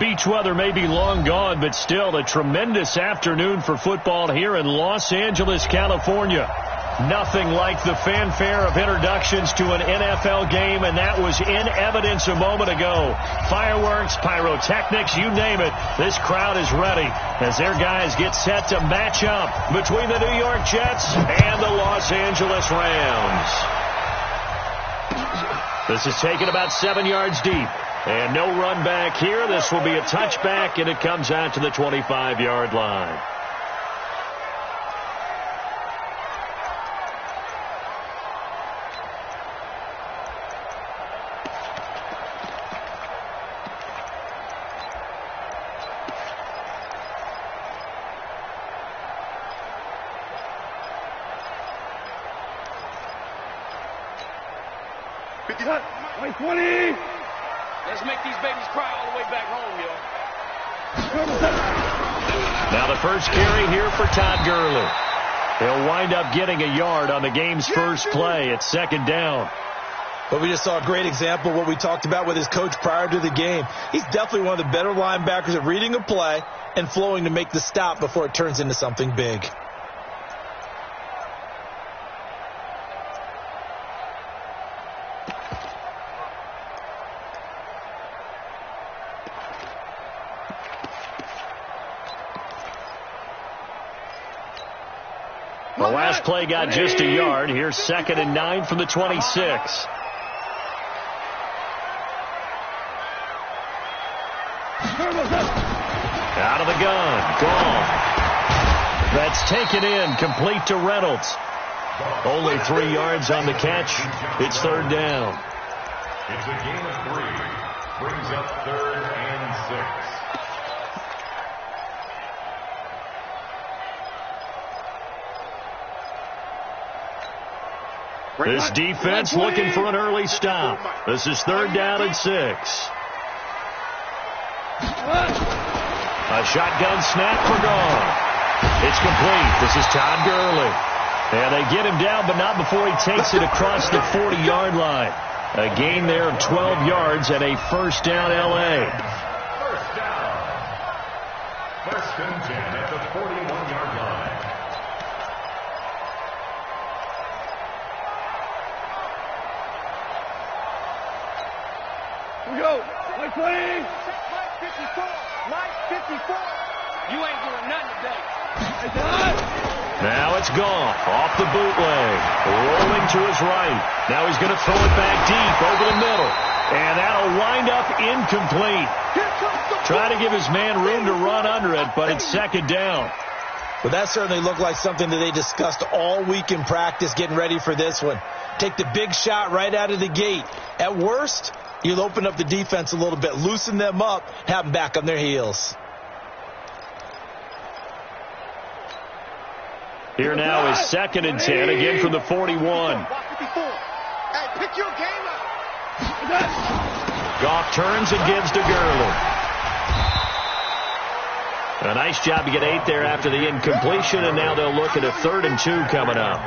beach weather may be long gone, but still a tremendous afternoon for football here in Los Angeles, California. Nothing like the fanfare of introductions to an NFL game, and that was in evidence a moment ago. Fireworks, pyrotechnics, you name it. This crowd is ready as their guys get set to match up between the New York Jets and the Los Angeles Rams. This is taken about 7 yards deep. And no run back here. This will be a touchback, and it comes out to the 25-yard line. Let's make these babies cry all the way back home, yo. Now the first carry here for Todd Gurley. He'll wind up getting a yard on the game's first play. It's second down. But we just saw a great example of what we talked about with his coach prior to the game. He's definitely one of the better linebackers at reading a play and flowing to make the stop before it turns into something big. The last play got just a yard. Here's 2nd and 9 from the 26. Out of the gun. Gone. That's taken in. Complete to Reynolds. Only 3 yards on the catch. It's third down. It's a gain of 3. Brings up 3rd and 6. This defense looking for an early stop. This is 3rd down and 6. A shotgun snap for Gone. It's complete. This is Todd Gurley. And they get him down, but not before he takes it across the 40-yard line. A gain there of 12 yards and a first down L.A. First down. First and 10 at the 41-yard line. Go. Mike 20. Mike 54. Mike 54. You ain't doing nothing today. Now it's Goff off the bootleg. Rolling to his right. Now he's going to throw it back deep over the middle. And that'll wind up incomplete. Trying to give his man room to run under it, but it's second down. Well, that certainly looked like something that they discussed all week in practice getting ready for this one. Take the big shot right out of the gate. At worst, you'll open up the defense a little bit, loosen them up, have them back on their heels. Here now is 2nd and 10, again from the 41. Hey, pick your game up. Goff turns and gives to Gurley. A nice job to get 8 there after the incompletion, and now they'll look at a 3rd and 2 coming up.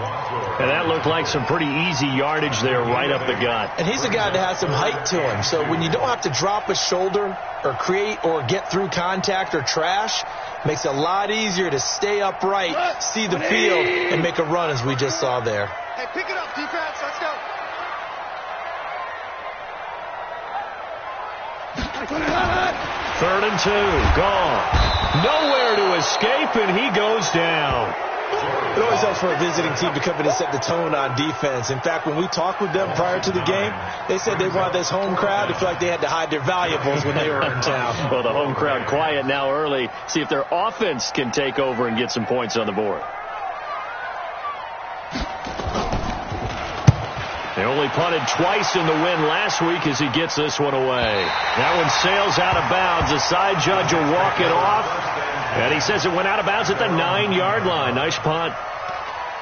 And that looked like some pretty easy yardage there right up the gut. And he's a guy that has some height to him, so when you don't have to drop a shoulder or create or get through contact or trash, makes it a lot easier to stay upright, see the field, and make a run as we just saw there. Hey, pick it up, defense. Let's go. 3rd and 2, gone. Nowhere to escape, and he goes down. It always helps for a visiting team to come in and set the tone on defense. In fact, when we talked with them prior to the game, they said they wanted this home crowd to feel like they had to hide their valuables when they were in town. Well, the home crowd quiet now early. See if their offense can take over and get some points on the board. They only punted twice in the win last week as he gets this one away. That one sails out of bounds. The side judge will walk it off. And he says it went out of bounds at the 9-yard line. Nice punt.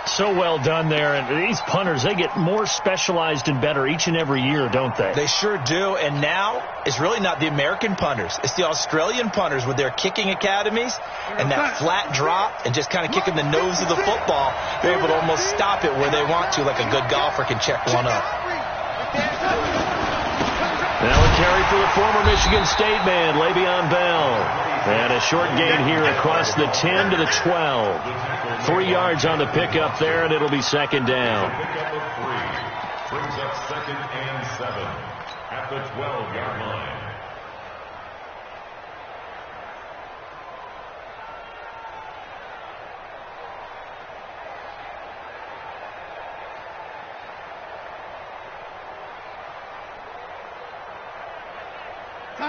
So well done there. And these punters, they get more specialized and better each and every year, don't they? They sure do. And now it's really not the American punters. It's the Australian punters with their kicking academies and that flat drop and just kind of kicking the nose of the football. They're able to almost stop it where they want to, like a good golfer can check one up. Now a carry for the former Michigan State man, Le'Veon Bell. And a short gain here across the 10 to the 12. 3 yards on the pickup there, and it'll be second down. Pickup of 3 brings up 2nd and 7 at the 12-yard line.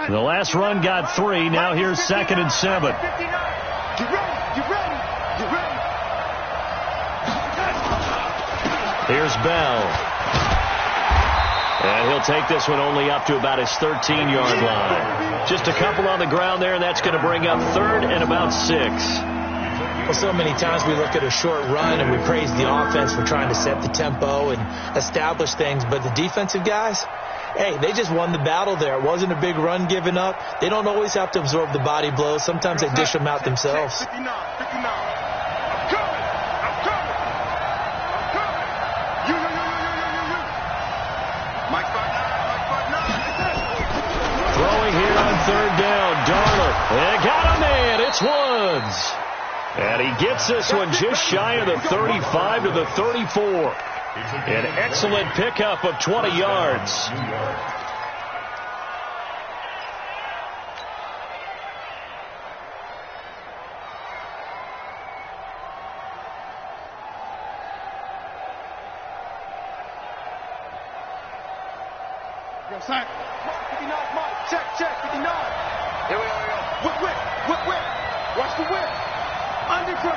The last run got 3. Now here's 2nd and 7. Get ready. Get ready. Get ready. Here's Bell. And he'll take this one only up to about his 13-yard line. Just a couple on the ground there, and that's going to bring up 3rd and about 6. Well, so many times we look at a short run and we praise the offense for trying to set the tempo and establish things, but the defensive guys, hey, they just won the battle there. It wasn't a big run given up. They don't always have to absorb the body blows. Sometimes they dish them out themselves. 59. I'm coming. I'm coming. I'm coming. You. Mike 5-9. Throwing here on 3rd down. Darnold. They got him, and it's Woods. And he gets this one just shy of the 35 to the 34. An excellent pickup of 20 yards. Yo, son. 59, Mike. Check. 59. Here we go. Whip. Watch the whip. Undercut.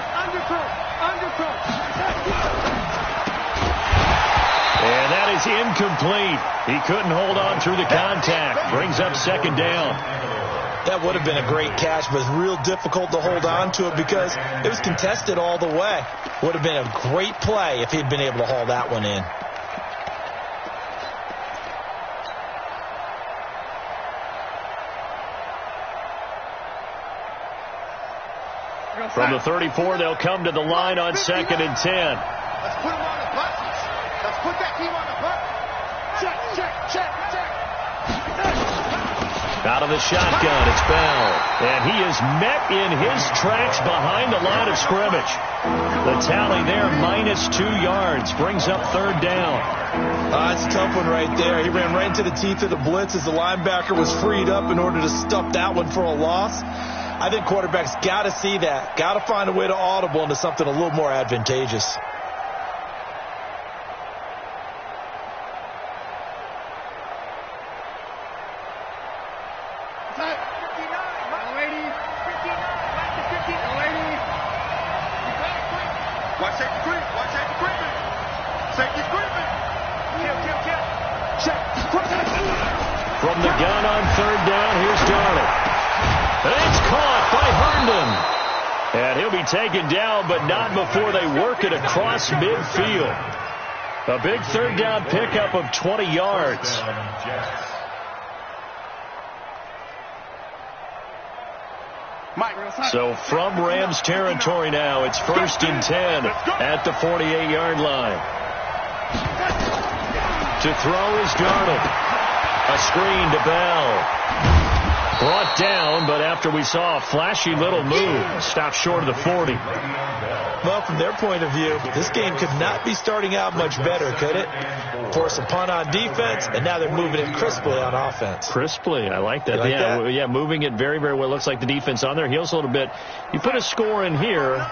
And that is incomplete. He couldn't hold on through the contact. Brings up 2nd down. That would have been a great catch, but it's real difficult to hold on to it because it was contested all the way. Would have been a great play if he'd been able to haul that one in. From the 34, they'll come to the line on 2nd and 10. Let's put him on the buttons. Let's put that team on the button. Check. Out of the shotgun, it's Bell. And he is met in his tracks behind the line of scrimmage. The tally there, -2 yards. Brings up 3rd down. It's a tough one right there. He ran right into the teeth of the blitz as the linebacker was freed up in order to stuff that one for a loss. I think quarterbacks got to see that. Got to find a way to audible into something a little more advantageous. Watch safety creeping. Safety creeping. Kill. From the gun on 3rd down, here's Darnold. And it's caught by Herndon. And he'll be taken down, but not before they work it across midfield. A big 3rd down pickup of 20 yards. So from Rams territory now, it's 1st and 10 at the 48-yard line. To throw is Darnold. A screen to Bell. Brought down, but after we saw a flashy little move, stopped short of the 40. Well, from their point of view, this game could not be starting out much better, could it? Force a punt on defense, and now they're moving it crisply on offense. Crisply, I like that. Yeah, moving it very, very well. Looks like the defense on their heels a little bit. You put a score in here,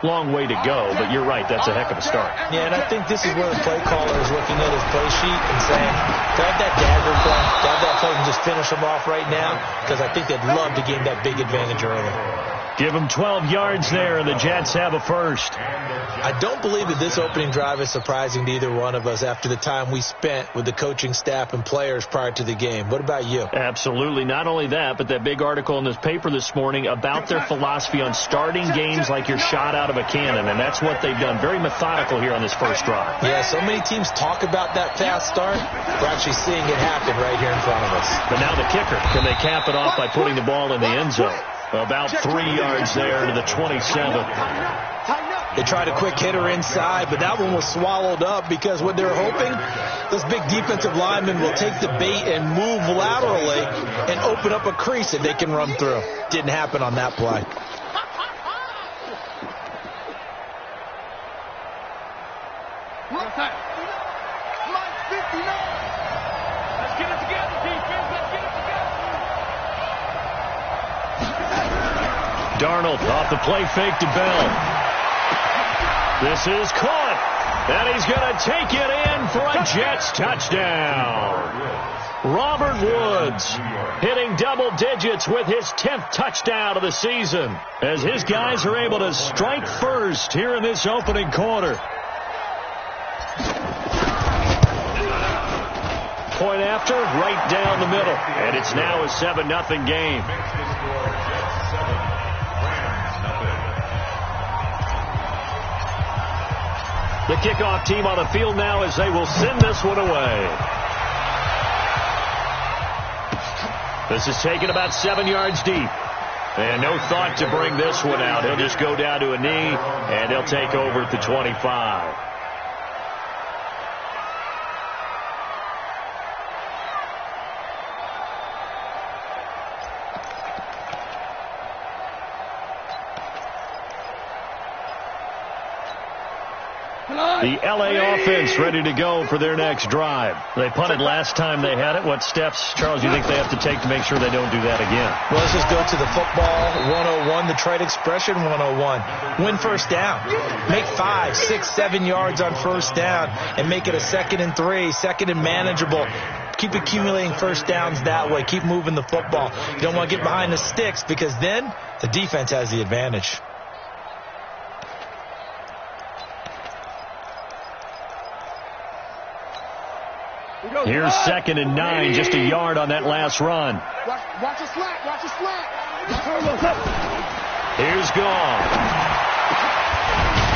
long way to go, but you're right, that's a heck of a start. Yeah, and I think this is where the play caller is looking at his play sheet and saying, grab that dagger play, grab that play and just finish them off right now, because I think they'd love to gain that big advantage early. Give them 12 yards there, and the Jets have a first. I don't believe that this opening drive is surprising to either one of us after the time we spent with the coaching staff and players prior to the game. What about you? Absolutely. Not only that, but that big article in this paper this morning about their philosophy on starting games like you're shot out of a cannon, and that's what they've done. Very methodical here on this first drive. Yeah, so many teams talk about that fast start. We're actually seeing it happen right here in front of us. But now the kicker. Can they cap it off by putting the ball in the end zone? About 3 yards there to the 27. Tighten up. They tried a quick hitter inside, but that one was swallowed up because what they're hoping, those big defensive linemen will take the bait and move laterally and open up a crease that they can run through. Didn't happen on that play. Darnold off the play fake to Bell. This is caught, and he's going to take it in for a Jets touchdown. Robert Woods hitting double digits with his 10th touchdown of the season as his guys are able to strike first here in this opening quarter. Point after, right down the middle, and it's now a 7-0 game. The kickoff team on the field now as they will send this one away. This is taken about 7 yards deep. And no thought to bring this one out. He'll just go down to a knee, and he'll take over at the 25. The L.A. offense ready to go for their next drive. They punted last time they had it. What steps, Charles, do you think they have to take to make sure they don't do that again? Well, let's just go to the football 101, the trade expression 101. Win first down. Make 5, 6, 7 yards on first down and make it a 2nd and 3, 2nd and manageable. Keep accumulating first downs that way. Keep moving the football. You don't want to get behind the sticks because then the defense has the advantage. Here's 2nd and 9, just a yard on that last run. Watch a slant, watch a slant. Here's gone.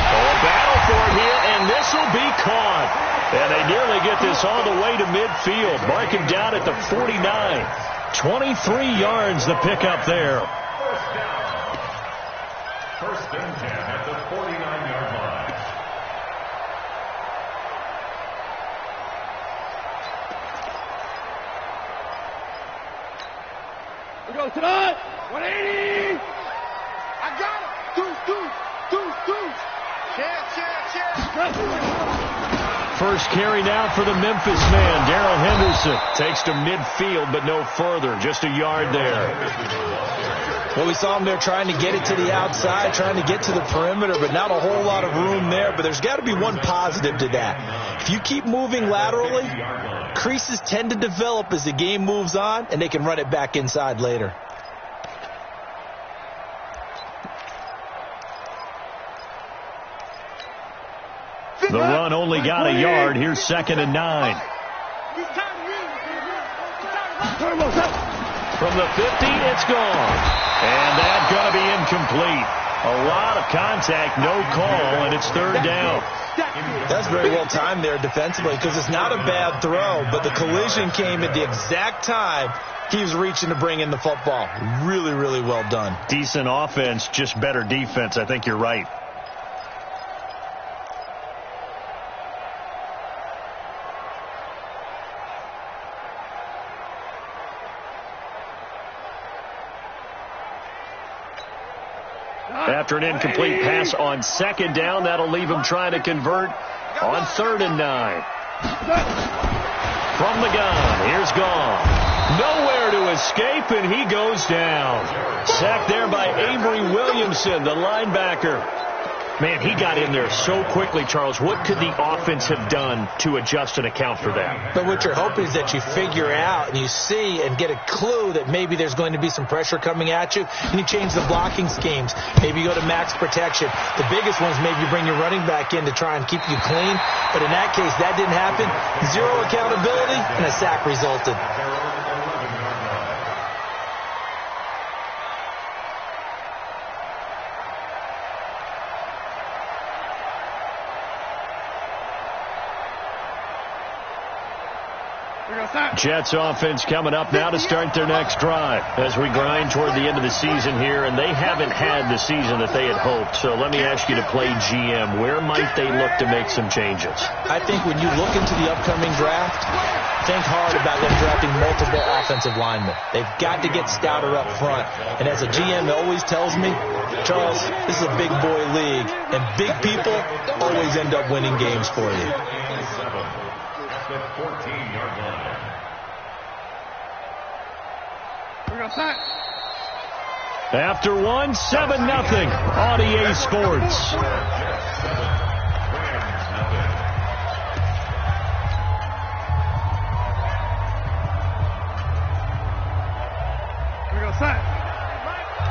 Oh, a battle for it here, and this will be caught. And they nearly get this all the way to midfield. Mark him down at the 49. 23 yards the pickup there. First and 10 at the 49-yard line. We go tonight. 180. I got it. Two. Cheer. First carry now for the Memphis man. Darrell Henderson takes to midfield, but no further. Just a yard there. Well, we saw him there trying to get it to the outside, trying to get to the perimeter, but not a whole lot of room there. But there's got to be one positive to that. If you keep moving laterally, creases tend to develop as the game moves on, and they can run it back inside later. The run only got a yard. Here's 2nd and 9. From the 50, it's gone. And that's going to be incomplete. A lot of contact, no call, and it's 3rd down. That's very well timed there defensively because it's not a bad throw, but the collision came at the exact time he was reaching to bring in the football. Really, really well done. Decent offense, just better defense. I think you're right. After an incomplete pass on 2nd down, that'll leave him trying to convert on 3rd and 9. From the gun, here's Gone. Nowhere to escape, and he goes down. Sacked there by Avery Williamson, the linebacker. Man, he got in there so quickly, Charles. What could the offense have done to adjust and account for that? But what you're hoping is that you figure out and you see and get a clue that maybe there's going to be some pressure coming at you, and you change the blocking schemes. Maybe you go to max protection. The biggest one is maybe you bring your running back in to try and keep you clean. But in that case, that didn't happen. Zero accountability, and a sack resulted. Jets offense coming up now to start their next drive as we grind toward the end of the season here, and they haven't had the season that they had hoped. So let me ask you to play GM. Where might they look to make some changes? I think when you look into the upcoming draft, think hard about them drafting multiple offensive linemen. They've got to get stouter up front. And as a GM always tells me, Charles, this is a big boy league, and big people always end up winning games for you. After one, 7-0 on EA Sports.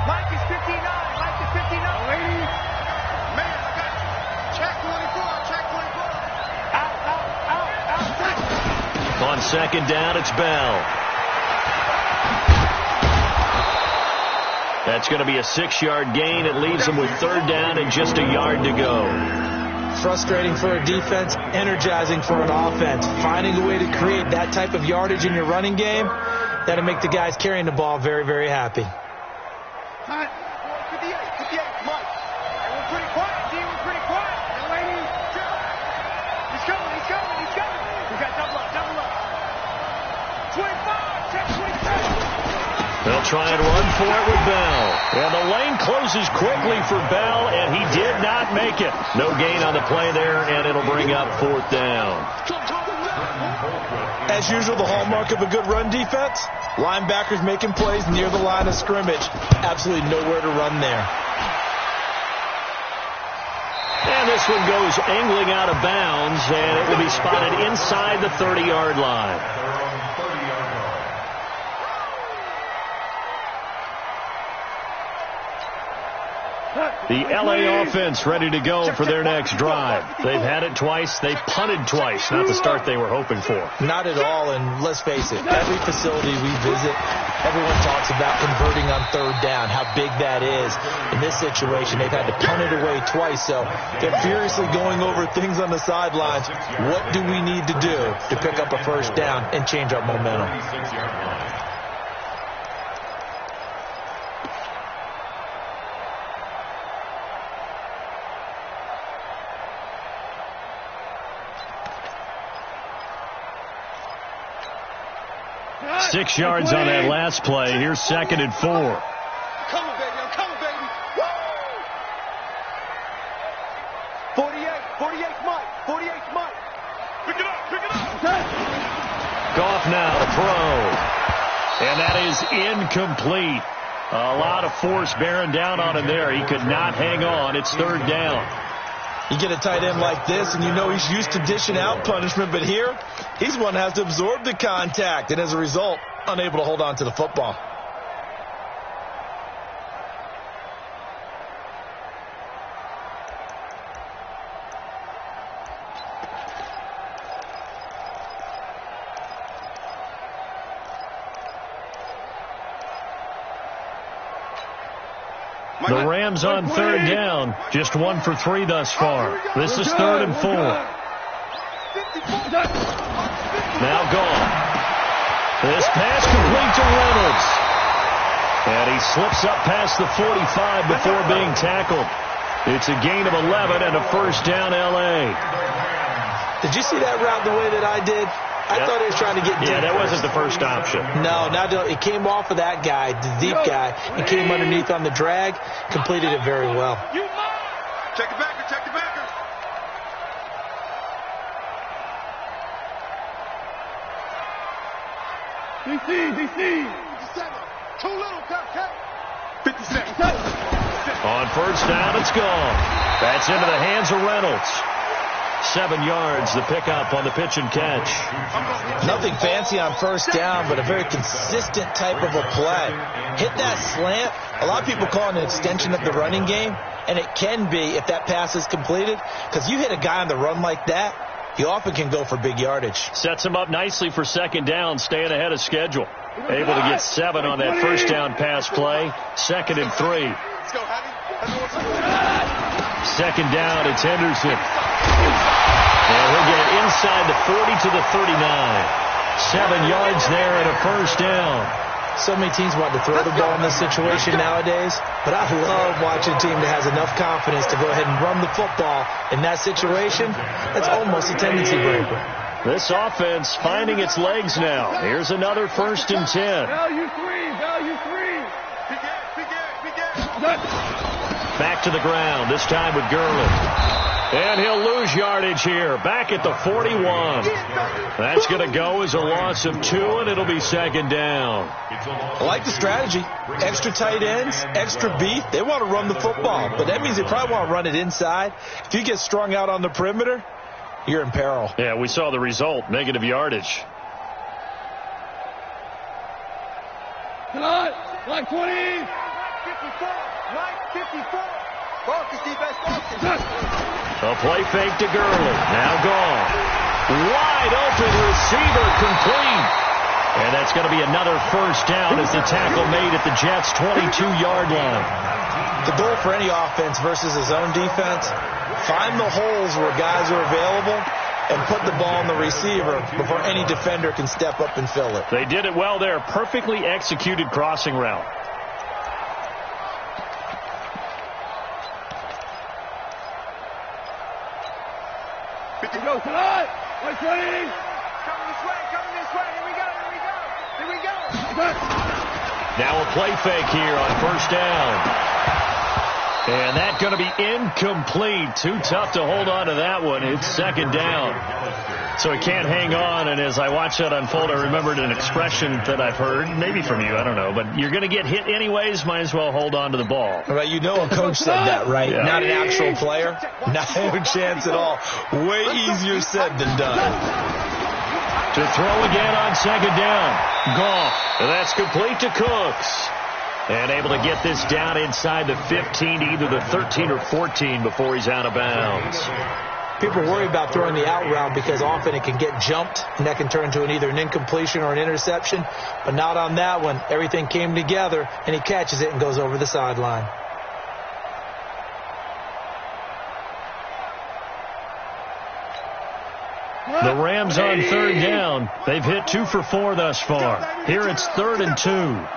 Mike is 59. Mike is 59. Ladies. Man, I got check 24. Check 24. Out. On second down, it's Bell. That's going to be a 6-yard gain. It leaves them with third down and just a yard to go. Frustrating for a defense, energizing for an offense. Finding a way to create that type of yardage in your running game, that'll make the guys carrying the ball very, very happy. 58, Mike. We're pretty quiet, D. We're pretty quiet. Ladies. He's coming. We got double up. 25, check 26. They'll try and run for it with Bell. And the lane closes quickly for Bell, and he did not make it. No gain on the play there, and it'll bring up fourth down. As usual, the hallmark of a good run defense, linebackers making plays near the line of scrimmage. Absolutely nowhere to run there. And this one goes angling out of bounds, and it will be spotted inside the 30-yard line. The LA offense ready to go for their next drive. They've had it twice. They punted twice. Not the start they were hoping for. Not at all, and let's face it, every facility we visit, everyone talks about converting on third down, how big that is. In this situation, they've had to punt it away twice, so they're furiously going over things on the sidelines. What do we need to do to pick up a first down and change our momentum? Six yards on that last play. Here's second and 4. I'm coming, baby. Woo! 48, Mike. Pick it up. Goff now to throw. And that is incomplete. A lot of force bearing down on him there. He could not hang on. It's third down. You get a tight end like this, and you know he's used to dishing out punishment, but here, he's one that has to absorb the contact, and as a result, unable to hold on to the football. The Rams on third down, just 1 for 3 thus far. This is third and 4. Now gone. This pass complete to Reynolds. And he slips up past the 45 before being tackled. It's a gain of 11 and a first down, L.A. Did you see that route the way that I did? I thought he was trying to get deep. Yeah, that wasn't the first option. No, it came off of that guy, the deep guy, and came underneath on the drag, completed it very well. Check the backer. DC. 2 little, cut. 57. On first down, it's gone. That's into the hands of Reynolds. 7 yards, the pickup on the pitch and catch. Nothing fancy on first down, but a very consistent type of a play. Hit that slant. A lot of people call it an extension of the running game, and it can be if that pass is completed, because you hit a guy on the run like that, he often can go for big yardage. Sets him up nicely for second down, staying ahead of schedule. Able to get 7 on that first down pass play. Second and 3. Let's go, Javi. Second down, it's Henderson. And he'll get it inside the 40 to the 39. 7 yards there and a first down. So many teams want to throw the ball in this situation nowadays, but I love watching a team that has enough confidence to go ahead and run the football in that situation. That's almost a tendency breaker. This offense finding its legs now. Here's another 1st and 10. Value three. Back to the ground, this time with Gurley. And he'll lose yardage here, back at the 41. That's going to go as a loss of 2, and it'll be 2nd down. I like the strategy. Extra tight ends, extra beef. They want to run the football, but that means they probably want to run it inside. If you get strung out on the perimeter, you're in peril. Yeah, we saw the result, negative yardage. Like 20. 54. Right 54. Focus, defense, focus. A play fake to Gurley. Now gone. Wide open receiver complete. And that's going to be another first down as the tackle made at the Jets' 22-yard line. The goal for any offense versus a zone defense, find the holes where guys are available and put the ball on the receiver before any defender can step up and fill it. They did it well there. Perfectly executed crossing route. Go, tonight. 20. Coming this way. Here we go. Now a play fake here on first down. And that's going to be incomplete. Too tough to hold on to that one. It's 2nd down. So he can't hang on. And as I watched that unfold, I remembered an expression that I've heard, maybe from you, I don't know. But you're going to get hit anyways, might as well hold on to the ball. Right, you know a coach said that, right? Yeah. Not an actual player. Not a chance at all. Way easier said than done. To throw again on 2nd down. Goff. And that's complete to Cooks. And able to get this down inside the 15, either the 13 or 14 before he's out of bounds. People worry about throwing the out route because often it can get jumped, and that can turn into either an incompletion or an interception. But not on that one. Everything came together, and he catches it and goes over the sideline. The Rams on 3rd down. They've hit 2 for 4 thus far. Here it's 3rd and 2.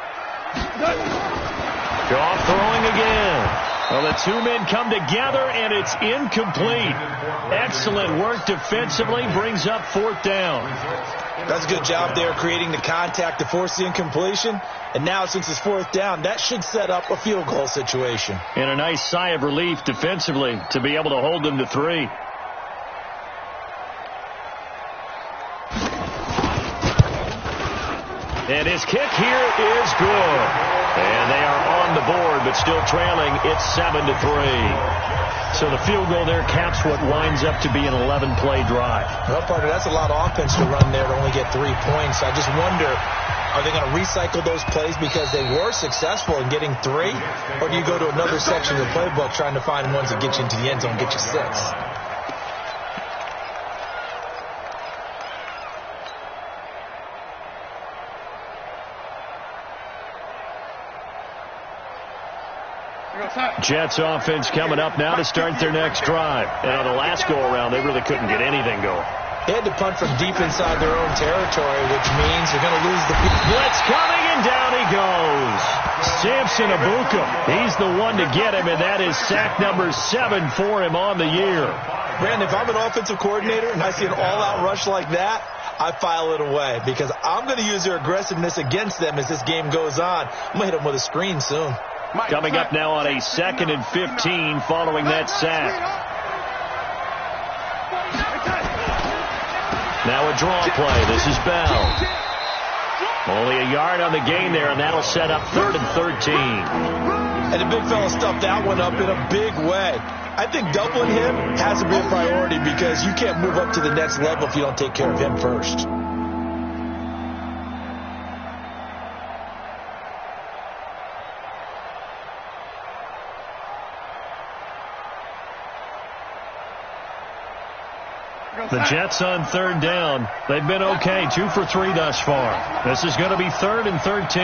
Goff throwing again. Well, the 2 men come together, and it's incomplete. Excellent work defensively. Brings up 4th down. That's a good job there creating the contact to force the incompletion. And now since it's 4th down, that should set up a field goal situation. And a nice sigh of relief defensively to be able to hold them to 3. And his kick here is good. And they are on the board, but still trailing. It's 7-3. So the field goal there caps what winds up to be an 11-play drive. Well, partner, that's a lot of offense to run there to only get 3 points. I just wonder, are they going to recycle those plays because they were successful in getting 3? Or do you go to another section of the playbook trying to find ones that get you into the end zone, get you 6? Jets offense coming up now to start their next drive. And on the last go-around, they really couldn't get anything going. They had to punt from deep inside their own territory, which means they're going to lose the blitz coming, and down he goes. Samson Abuka. He's the one to get him, and that is sack number 7 for him on the year. Brandon, if I'm an offensive coordinator and I see an all-out rush like that, I file it away because I'm going to use their aggressiveness against them as this game goes on. I'm going to hit them with a screen soon. Coming up now on a 2nd and 15 following that sack. Now a draw play. This is Bell. Only a yard on the gain there, and that'll set up 3rd and 13. And the big fella stuffed that one up in a big way. I think doubling him has to be a priority because you can't move up to the next level if you don't take care of him first. The Jets on 3rd down. They've been okay. 2 for 3 thus far. This is going to be 3rd and 13.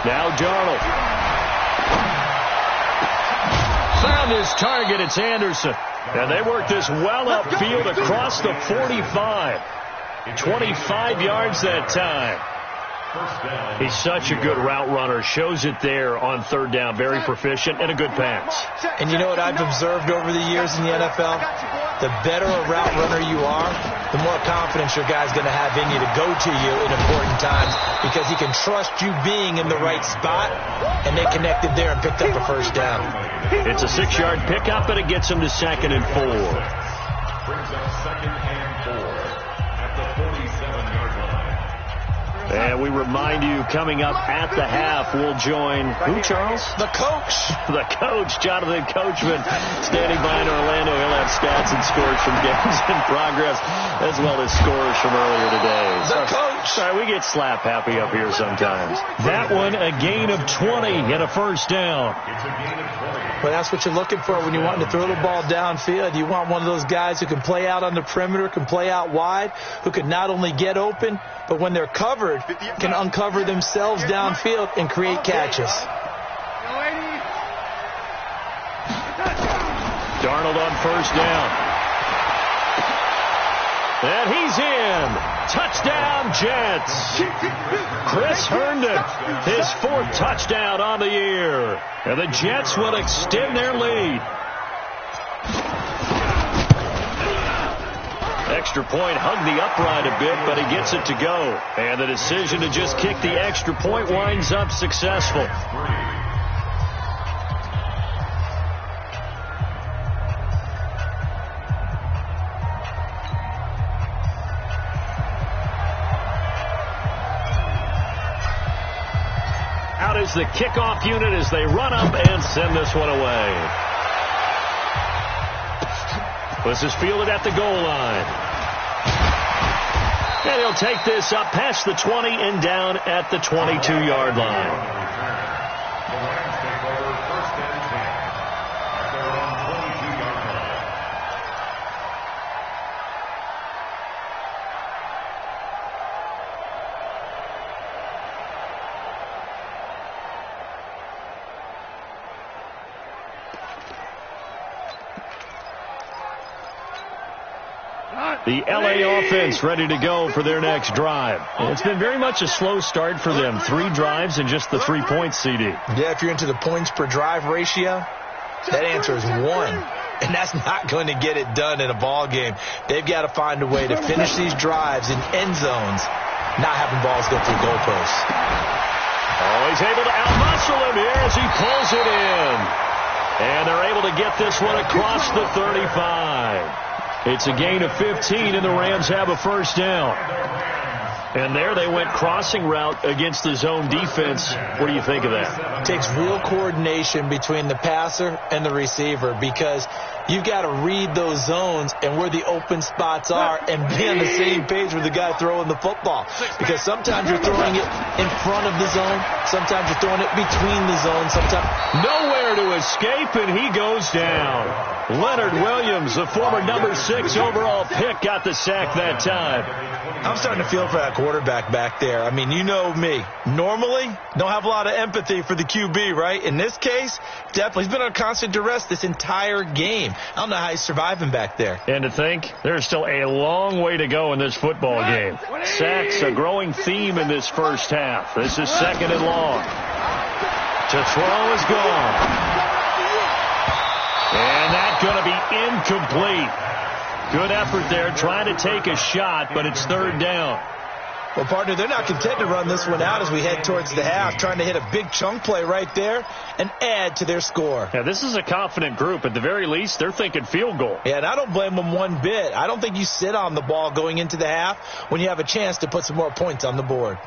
Now Darnold. Found his target. It's Anderson. And they work this well upfield across the 45. 25 yards that time. He's such a good route runner. Shows it there on third down. Very proficient and a good pass. And you know what I've observed over the years in the NFL? The better a route runner you are, the more confidence your guy's going to have in you to go to you in important times because he can trust you being in the right spot, and they connected there and picked up a first down. It's a 6-yard pickup, and it gets him to 2nd and 4. Brings up 2nd and 4 at the 47-yard line. And we remind you, coming up at the half, we'll join, who, Charles? The coach. The coach, Jonathan Coachman, standing by in Orlando. He'll have stats and scores from games in progress, as well as scores from earlier today. The coach. Sorry, we get slap happy up here sometimes. That one, a gain of 20 and a first down. It's a gain of 20. Well, that's what you're looking for when you want to throw the ball downfield. You want one of those guys who can play out on the perimeter, can play out wide, who can not only get open, but when they're covered, can uncover themselves downfield and create catches. Darnold on first down. And he's in. Touchdown, Jets. Chris Herndon, his 4th touchdown on the year. And the Jets will extend their lead. Extra point hugged the upright a bit, but he gets it to go. And the decision to just kick the extra point winds up successful. Out is the kickoff unit as they run up and send this one away. This is fielded at the goal line. And he'll take this up past the 20 and down at the 22-yard line. The Rams take over 1st and 10 at their own 22-yard line. The LA offense ready to go for their next drive. It's been very much a slow start for them. 3 drives and just the 3 points, CD. Yeah, if you're into the points per drive ratio, that answer is 1. And that's not going to get it done in a ball game. They've got to find a way to finish these drives in end zones, not having balls go through goalposts. Oh, he's able to out-muscle him here as he pulls it in. And they're able to get this one across the 35. It's a gain of 15, and the Rams have a first down. And there they went crossing route against the zone defense. What do you think of that? It takes real coordination between the passer and the receiver because you've got to read those zones and where the open spots are and be on the same page with the guy throwing the football. Because sometimes you're throwing it in front of the zone. Sometimes you're throwing it between the zones. Sometimes nowhere to escape, and he goes down. Leonard Williams, the former number 6 overall pick, got the sack that time. I'm starting to feel for that quarterback back there. I mean, you know me. Normally, don't have a lot of empathy for the QB, right? In this case, definitely. He's been on constant duress this entire game. I don't know how he's surviving back there. And to think, there's still a long way to go in this football game. Sacks, a growing theme in this first half. This is 2nd and long. To throw is gone. And that's going to be incomplete. Good effort there, trying to take a shot, but it's 3rd down. Well, partner, they're not content to run this one out as we head towards the half, trying to hit a big chunk play right there and add to their score. Yeah, this is a confident group. At the very least, they're thinking field goal. Yeah, and I don't blame them one bit. I don't think you sit on the ball going into the half when you have a chance to put some more points on the board.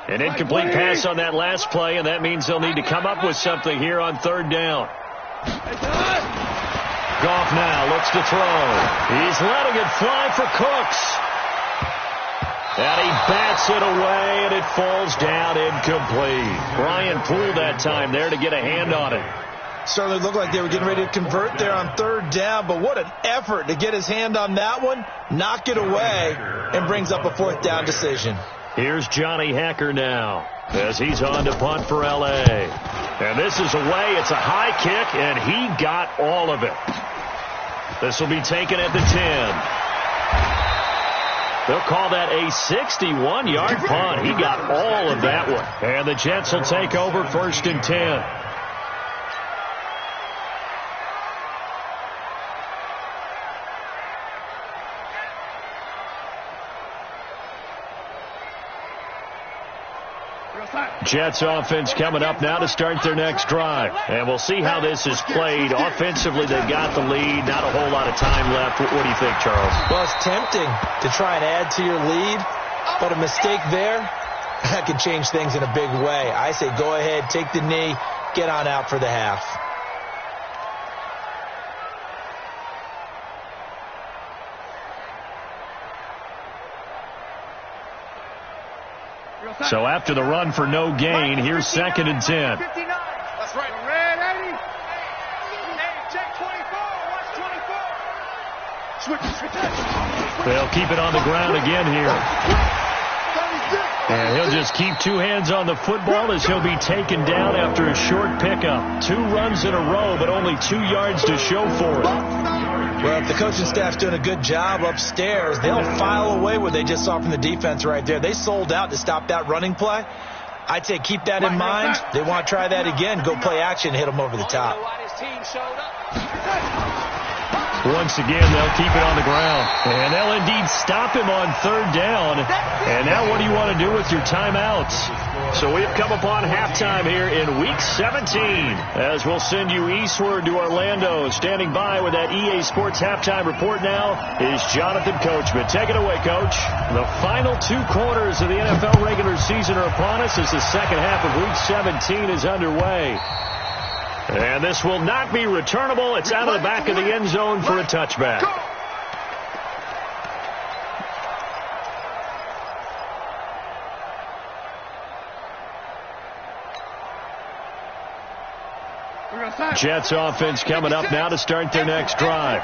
An incomplete pass on that last play, and that means they'll need to come up with something here on 3rd down. Goff now looks to throw. He's letting it fly for Cooks. And he bats it away, and it falls down incomplete. Brian Poole that time there to get a hand on it. Certainly looked like they were getting ready to convert there on 3rd down, but what an effort to get his hand on that one, knock it away, and brings up a 4th down decision. Here's Johnny Hekker now as he's on to punt for L.A. And this is away. It's a high kick, and he got all of it. This will be taken at the 10. They'll call that a 61-yard punt. He got all of that one. And the Jets will take over 1st and 10. Jets offense coming up now to start their next drive. And we'll see how this is played. Offensively, they've got the lead. Not a whole lot of time left. What do you think, Charles? Well, it's tempting to try and add to your lead, but a mistake there, that could change things in a big way. I say go ahead, take the knee, get on out for the half. So after the run for no gain, here's 2nd and 10. That's right. Red 80. Check 24. Watch 24. Switch. They'll keep it on the ground again here. And he'll just keep 2 hands on the football as he'll be taken down after a short pickup. 2 runs in a row, but only 2 yards to show for it. Well, if the coaching staff's doing a good job upstairs, they'll file away what they just saw from the defense right there. They sold out to stop that running play. I'd say keep that in mind. They want to try that again. Go play action, hit them over the top. Once again, they'll keep it on the ground. And they'll indeed stop him on 3rd down. And now what do you want to do with your timeouts? So we've come upon halftime here in Week 17 as we'll send you eastward to Orlando. Standing by with that EA Sports halftime report now is Jonathan Coachman. Take it away, Coach. The final 2 quarters of the NFL regular season are upon us as the second half of Week 17 is underway. And this will not be returnable. It's out of the back of the end zone for a touchback. Jets offense coming up now to start their next drive.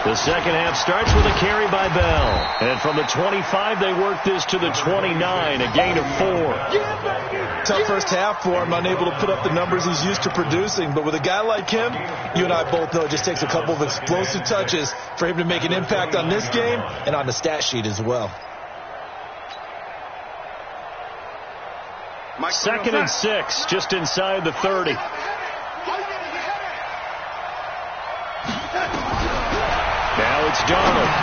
The second half starts with a carry by Bell. And from the 25, they work this to the 29, a gain of 4. Tough first half for him, unable to put up the numbers he's used to producing. But with a guy like him, you and I both know it just takes a couple of explosive touches for him to make an impact on this game and on the stat sheet as well. 2nd and 6, just inside the 30. Now it's Darnold.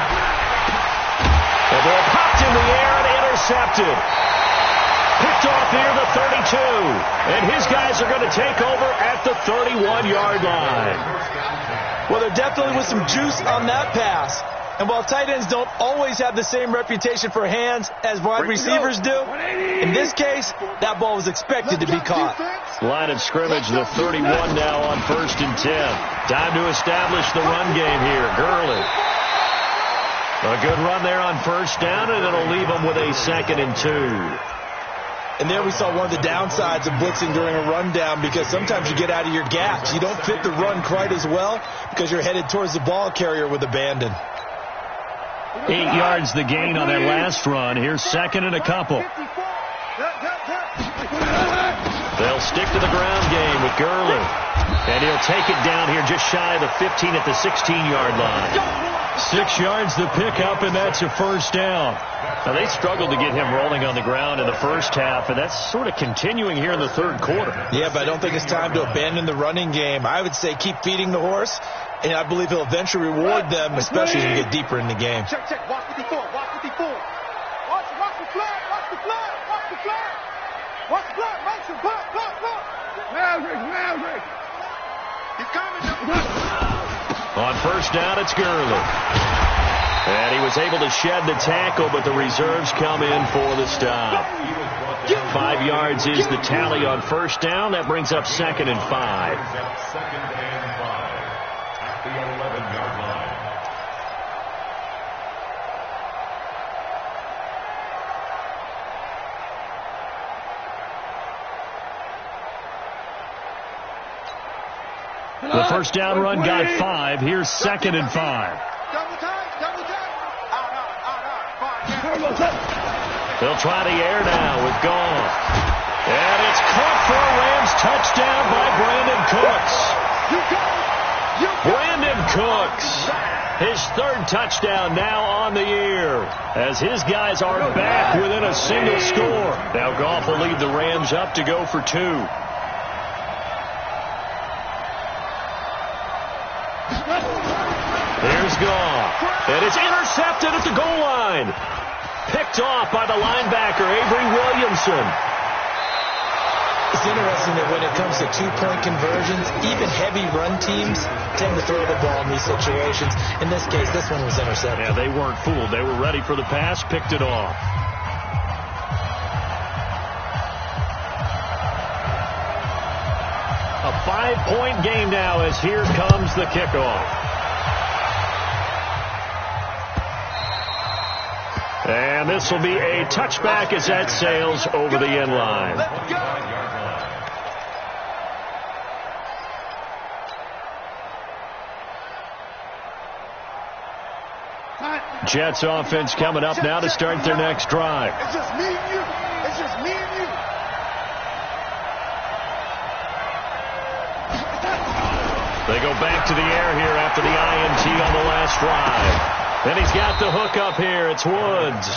The ball popped in the air and intercepted. Picked off near the 32. And his guys are going to take over at the 31-yard line. Well, there definitely was some juice on that pass. And while tight ends don't always have the same reputation for hands as wide receivers do, in this case, that ball was expected to be caught. Line of scrimmage, the 31 now on 1st and 10. Time to establish the run game here. Gurley. A good run there on 1st down, and it'll leave them with a 2nd and 2. And there we saw one of the downsides of blitzing during a rundown, because sometimes you get out of your gaps. You don't fit the run quite as well because you're headed towards the ball carrier with abandon. 8 yards the gain on that last run. Here's 2nd and a couple. They'll stick to the ground game with Gurley. And he'll take it down here just shy of the 15 at the 16-yard line. 6 yards the pickup, and that's a 1st down. Now, they struggled to get him rolling on the ground in the first half, and that's sort of continuing here in the 3rd quarter. Yeah, but I don't think it's time to abandon the running game. I would say keep feeding the horse, and I believe he'll eventually reward them, especially as we get deeper in the game. Check. Watch 54. Watch 54. Watch the flag. Watch the flag. Watch the flag. Watch the flag. Mason, block. Maverick. He's coming. On 1st down, it's Gurley. And he was able to shed the tackle, but the reserves come in for the stop. 5 yards is the tally on 1st down. That brings up 2nd and 5. 2nd and 5 at the 11-yard line. The 1st down run got 5. Here's 2nd and 5. Double time. They'll try the air now with Goff. And it's caught for a Rams touchdown by Brandon Cooks. Brandon Cooks, his third touchdown now on the year, as his guys are back within a single score. Now Goff will lead the Rams up to go for 2. Here's Goff, and it's intercepted at the goal line. Picked off by the linebacker, Avery Williamson. It's interesting that when it comes to two-point conversions, even heavy run teams tend to throw the ball in these situations. In this case, this one was intercepted. Yeah, they weren't fooled. They were ready for the pass, picked it off. A 5-point game now as here comes the kickoff. And this will be a touchback as that sails over the end line. Jets offense coming up now to start their next drive. It's just me and you. It's just me and you. They go back to the air here after the INT on the last drive. Then he's got the hook up here. It's Woods.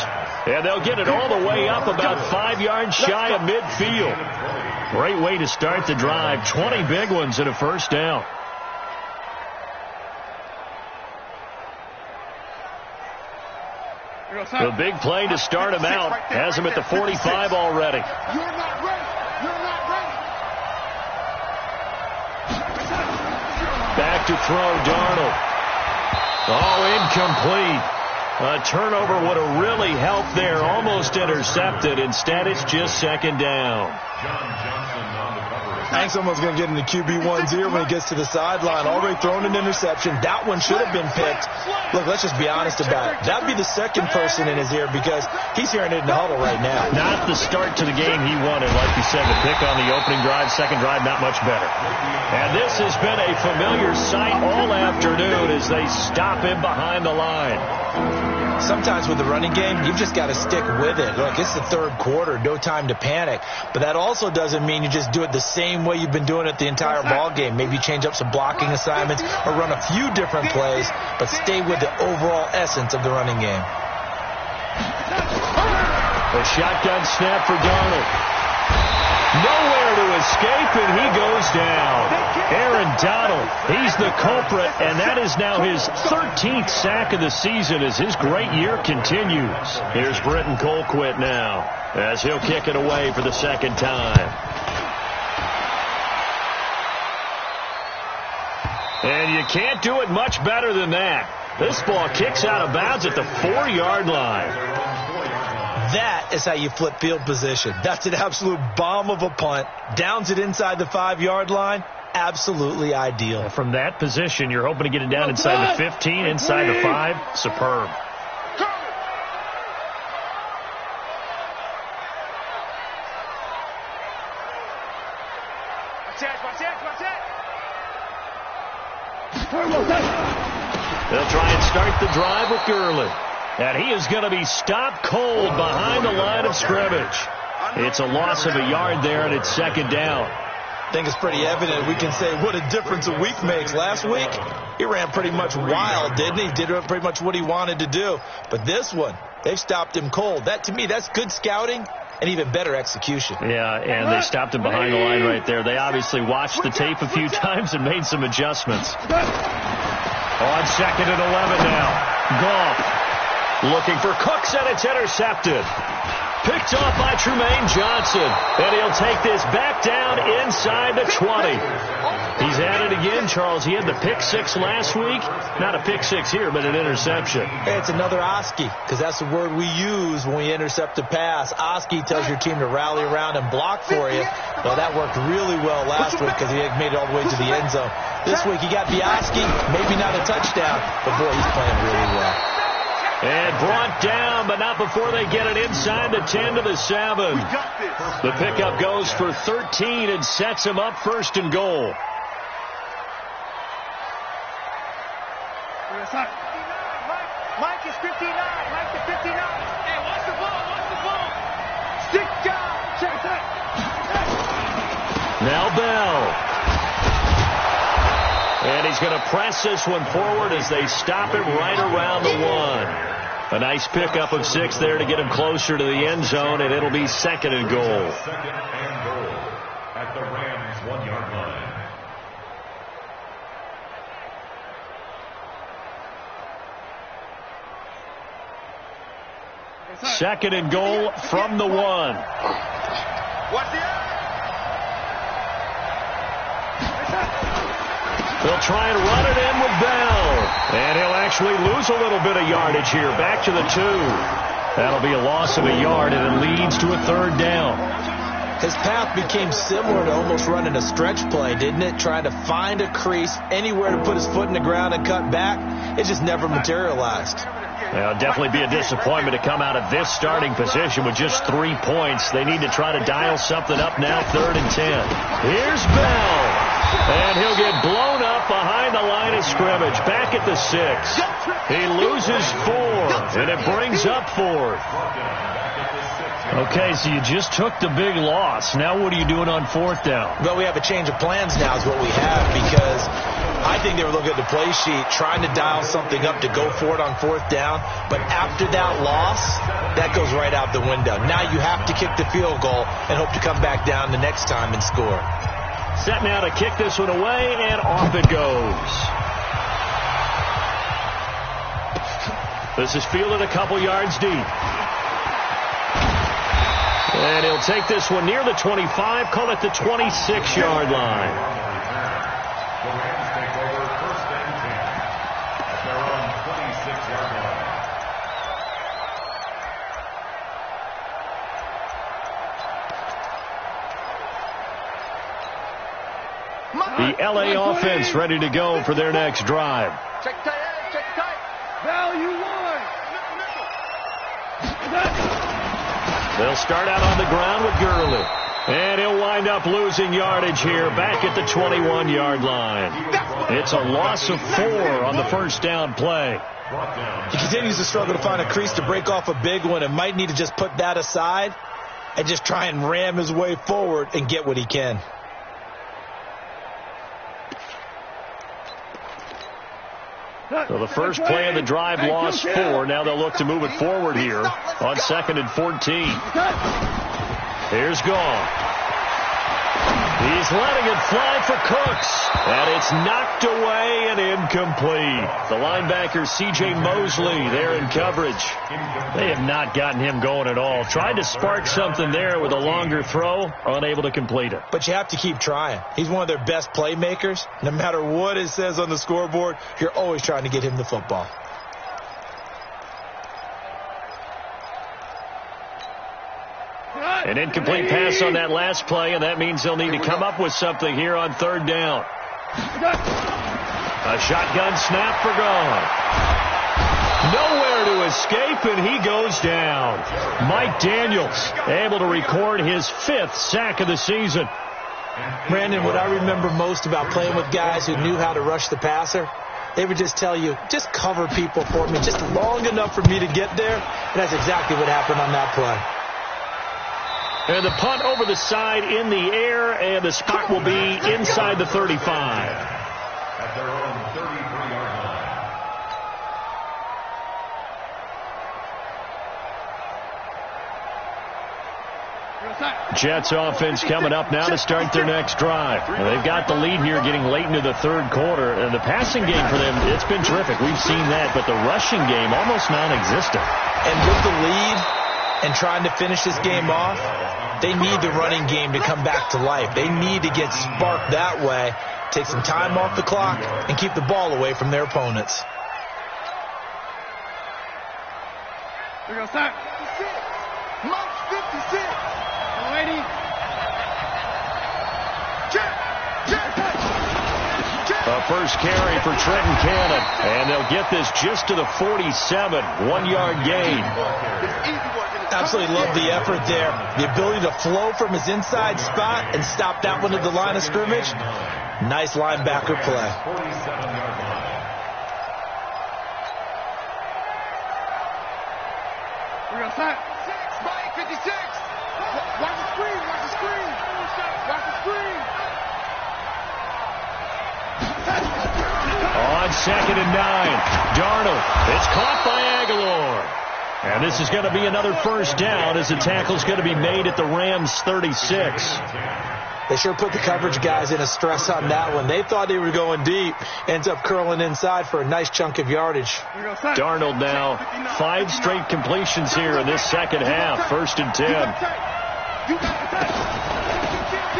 And they'll get it all the way up about 5 yards shy of midfield. Great way to start the drive. 20 big ones and a first down. The big play to start him out has him at the 45 already. You're not ready. You're not ready. Back to throw, Darnold. Oh, incomplete. A turnover would have really helped there. Almost intercepted. Instead, it's just second down. I think someone's going to get into QB1's ear when he gets to the sideline. Already thrown an interception. That one should have been picked. Look, let's just be honest about it. That would be the second person in his ear because he's hearing it in the huddle right now. Not the start to the game he wanted. Like you said, the pick on the opening drive, second drive, not much better. And this has been a familiar sight all afternoon as they stop him behind the line. Sometimes with the running game, you've just got to stick with it. Look, it's the third quarter, no time to panic. But that also doesn't mean you just do it the same way you've been doing it the entire ball game. Maybe change up some blocking assignments or run a few different plays, but stay with the overall essence of the running game. A shotgun snap for Darnold. Nowhere to escape, and he goes down. Aaron Donald, he's the culprit, and that is now his 13th sack of the season as his great year continues. Here's Britton Colquitt now as he'll kick it away for the second time. And you can't do it much better than that. This ball kicks out of bounds at the 4-yard line. That is how you flip field position. That's an absolute bomb of a punt. Downs it inside the 5-yard line. Absolutely ideal. From that position, you're hoping to get it down inside the 15, inside the 5. Superb. They'll try and start the drive with Gurley. And he is going to be stopped cold behind the line of scrimmage. It's a loss of a yard there, and it's second down. I think it's pretty evident. We can say what a difference a week makes. Last week, he ran pretty much wild, didn't he? He did pretty much what he wanted to do. But this one, they've stopped him cold. That, to me, that's good scouting and even better execution. Yeah, and they stopped him behind the line right there. They obviously watched the tape a few times and made some adjustments. On second and 11 now. Goff looking for Cooks, and it's intercepted. Picked off by Trumaine Johnson. And he'll take this back down inside the 20. He's at it again, Charles. He had the pick 6 last week. Not a pick 6 here, but an interception. Hey, it's another Oski, because that's the word we use when we intercept a pass. Oski tells your team to rally around and block for you. Well, that worked really well last week because he made it all the way to the end zone. This week he got Oski, maybe not a touchdown, but boy, he's playing really well. And brought down, but not before they get it inside the 10 to the 7. The pickup goes for 13 and sets him up first and goal. Mike is 59. Mike to 59. He's going to press this one forward as they stop him right around the 1. A nice pickup of 6 there to get him closer to the end zone, and it'll be 2nd and goal. 2nd and goal at the Rams 1-yard line. 2nd and goal from the 1. They'll try and run it in with Bell. And he'll actually lose a little bit of yardage here. Back to the 2. That'll be a loss of a yard, and it leads to a 3rd down. His path became similar to almost running a stretch play, didn't it? Trying to find a crease, anywhere to put his foot in the ground and cut back. It just never materialized. It'll definitely be a disappointment to come out of this starting position with just 3 points. They need to try to dial something up now, 3rd and 10. Here's Bell. And he'll get blown up behind the line of scrimmage. Back at the 6. He loses 4, and it brings up 4th. Okay, so you just took the big loss. Now what are you doing on 4th down? Well, we have a change of plans now is what we have, because I think they were looking at the play sheet, trying to dial something up to go for it on 4th down. But after that loss, that goes right out the window. Now you have to kick the field goal and hope to come back down the next time and score. Set now to kick this one away, and off it goes. This is fielded a couple yards deep. And he'll take this one near the 25, call it the 26-yard line. The Rams take over 1st and 10 at their own 26-yard line. The L.A. offense ready to go for their next drive. Check tight. Bell, you won. They'll start out on the ground with Gurley. And he'll wind up losing yardage here back at the 21-yard line. It's a loss of 4 on the 1st down play. He continues to struggle to find a crease to break off a big one, and might need to just put that aside and just try and ram his way forward and get what he can. So the first play of the drive lost 4. Now they'll look to move it forward here on 2nd and 14. Here's Gall. He's letting it fly for Cooks. And it's knocked away and incomplete. The linebacker, C.J. Mosley, there in coverage. They have not gotten him going at all. Tried to spark something there with a longer throw, unable to complete it. But you have to keep trying. He's one of their best playmakers. No matter what it says on the scoreboard, you're always trying to get him the football. An incomplete pass on that last play, and that means they'll need to come up with something here on 3rd down. A shotgun snap for Gall. Nowhere to escape, and he goes down. Mike Daniels able to record his 5th sack of the season. Brandon, what I remember most about playing with guys who knew how to rush the passer, they would just tell you, just cover people for me, just long enough for me to get there. And that's exactly what happened on that play. And the punt over the side in the air, and the spot will be inside the 35. At their own 33-yard line. Jets offense coming up now to start their next drive. Well, they've got the lead here getting late into the 3rd quarter. And the passing game for them, it's been terrific. We've seen that. But the rushing game, almost non-existent. And with the lead and trying to finish this game off, they need the running game to come back to life. They need to get sparked that way, take some time off the clock, and keep the ball away from their opponents. Here we go, start. 56. Mark 56. Ready. A first carry for Trenton Cannon. And they'll get this just to the 47. 1-yard gain. Absolutely love the effort there. The ability to flow from his inside spot and stop that one at the line of scrimmage. Nice linebacker play. 47-yard line. We're going to start. 6, Mike, 56. Watch the screen, watch the screen. Watch the screen. on 2nd and 9. Darnold. It's caught by Aguilar. And this is going to be another first down as the tackle's going to be made at the Rams' 36. They sure put the coverage guys in a stress on that one. They thought they were going deep. Ends up curling inside for a nice chunk of yardage. Darnold now 5 straight completions here in this second half. 1st and 10.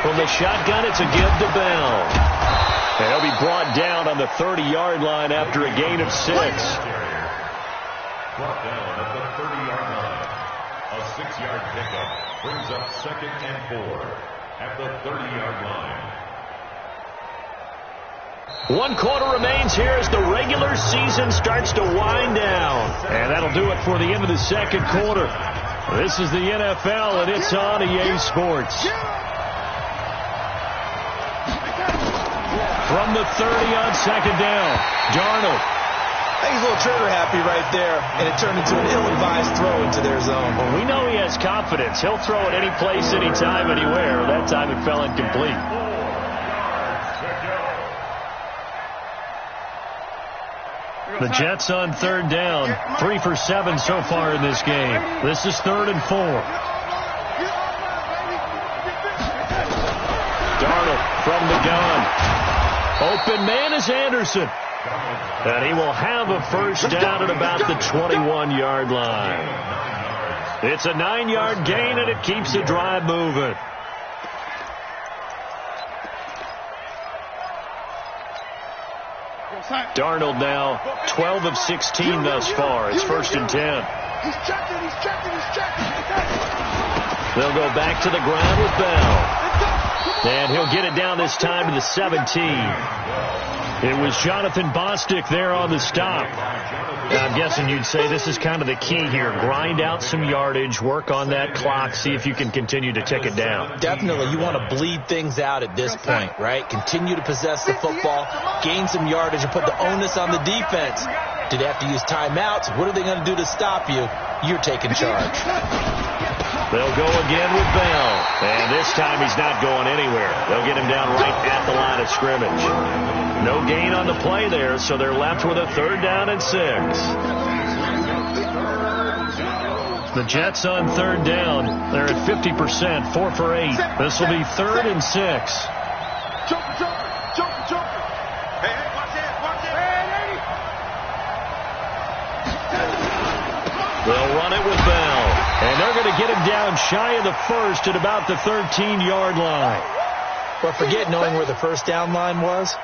From the shotgun, it's a give to Bell. And he'll be brought down on the 30-yard line after a gain of 6. Brought down at the 30-yard line. A 6-yard pickup brings up 2nd and 4 at the 30-yard line. 1 quarter remains here as the regular season starts to wind down. And that'll do it for the end of the second quarter. This is the NFL, and it's on EA Sports. From the 30 on 2nd down, Darnold. I think he's a little trigger happy right there, and it turned into an ill-advised throw into their zone. Well, we know he has confidence. He'll throw it any place, anytime, anywhere. That time it fell incomplete. The Jets on 3rd down. 3 for 7 so far in this game. This is 3rd and 4. Darnold from the gun. Open man is Anderson. And he will have a first down at about the 21-yard line. It's a 9-yard gain, and it keeps the drive moving. Darnold now 12 of 16 thus far. It's 1st and 10. They'll go back to the ground with Bell. And he'll get it down this time to the 17. It was Jonathan Bostic there on the stop. Now, I'm guessing you'd say this is kind of the key here. Grind out some yardage, work on that clock, see if you can continue to tick it down. Definitely. You want to bleed things out at this point, right? Continue to possess the football, gain some yardage, and put the onus on the defense. Do they have to use timeouts? What are they going to do to stop you? You're taking charge. They'll go again with Bell. And this time he's not going anywhere. They'll get him down right at the line of scrimmage. No gain on the play there, so they're left with a 3rd down and 6. The Jets on 3rd down. They're at 50%, 4 for 8. This will be 3rd and 6. They'll run it with Bell. And they're going to get him down shy of the 1st at about the 13-yard line. But forget knowing where the first down line was.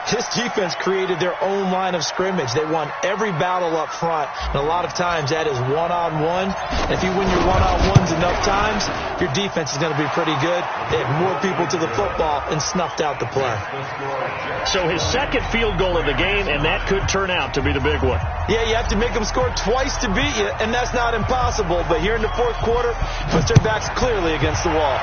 This defense created their own line of scrimmage. They won every battle up front, and a lot of times that is one-on-one. And if you win your one-on-ones enough times, your defense is going to be pretty good. They had more people to the football and snuffed out the play. So his 2nd field goal of the game, and that could turn out to be the big one. Yeah, you have to make them score twice to beat you, and that's not impossible. But here in the 4th quarter, puts their backs clearly against the wall.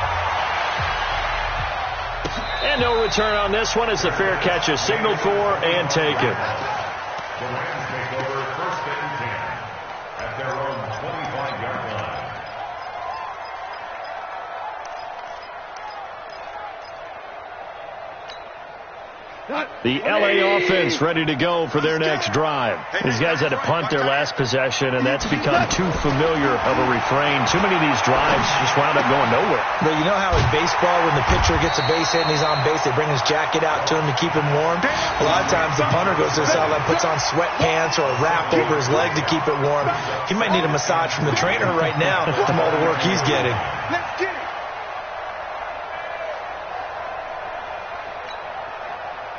And no return on this one as the fair catch is signaled for and taken. The Rams take over 1st and 10 at their own 25-yard line. The LA offense ready to go for their next drive. These guys had to punt their last possession, and that's become too familiar of a refrain. Too many of these drives just wound up going nowhere. But you know how in baseball, when the pitcher gets a base hit and he's on base, they bring his jacket out to him to keep him warm? A lot of times the punter goes to the sideline, puts on sweatpants or a wrap over his leg to keep it warm. He might need a massage from the trainer right now from all the work he's getting. Let's get it.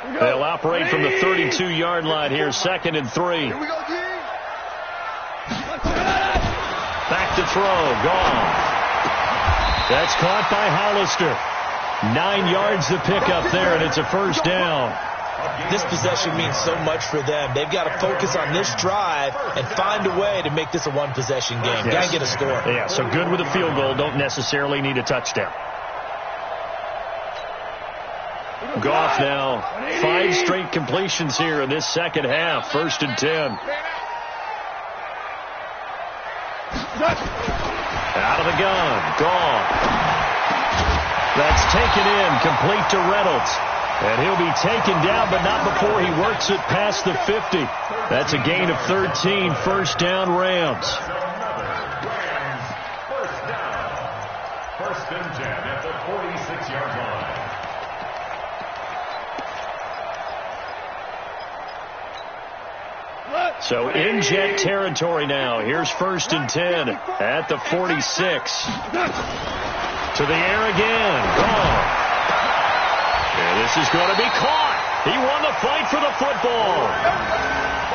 They'll operate from the 32-yard line here, 2nd and 3. Here we go, G. Back to throw, gone. That's caught by Hollister. 9 yards to pick up there, and it's a first down. This possession means so much for them. They've got to focus on this drive and find a way to make this a one-possession game. Yes. Got to get a score. Yeah, so good with a field goal. Don't necessarily need a touchdown. Goff now 5 straight completions here in this second half. 1st and 10. Out of the gun. Gone. That's taken in. Complete to Reynolds. And he'll be taken down, but not before he works it past the 50. That's a gain of 13, first down Rams. First and 10 at the 46-yard line. So in Jet territory now. Here's first and 10 at the 46. To the air again. Gone. And this is going to be caught. He won the fight for the football.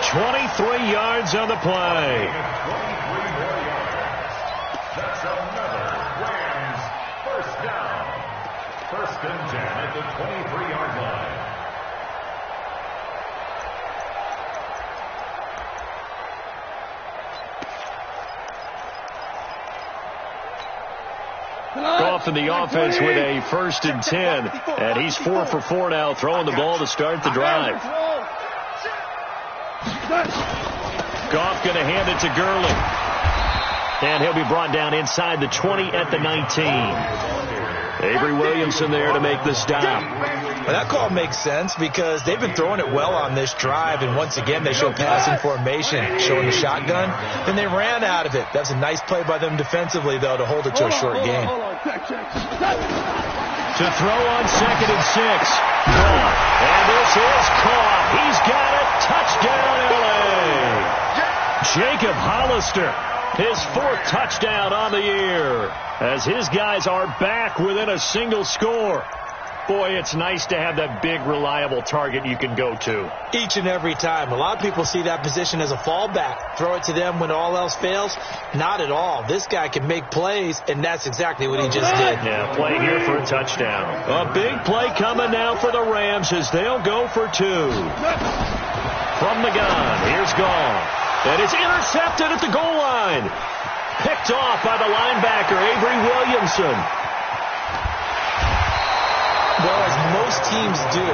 23 yards on the play. 23 more yards. That's another Rams first down. First and 10 at the 23-yard line. Goff in the offense with a first and 10. And he's 4 for 4 now, throwing the ball to start the drive. Goff going to hand it to Gurley. And he'll be brought down inside the 20 at the 19. Avery Williamson there to make the stop. Well, that call makes sense because they've been throwing it well on this drive, and once again they show passing formation, showing the shotgun. Then they ran out of it. That's a nice play by them defensively, though, to hold it to a short game. To throw on second and 6. Goff. And this is caught. He's got it. Touchdown, L.A. Jacob Hollister, his 4th touchdown on the year, as his guys are back within a single score. Boy, it's nice to have that big, reliable target you can go to. Each and every time. A lot of people see that position as a fallback. Throw it to them when all else fails. Not at all. This guy can make plays, and that's exactly what he just did. Yeah, play here for a touchdown. A big play coming now for the Rams as they'll go for 2. From the gun, here's Goff. And it's intercepted at the goal line. Picked off by the linebacker, Avery Williamson. Well, as most teams do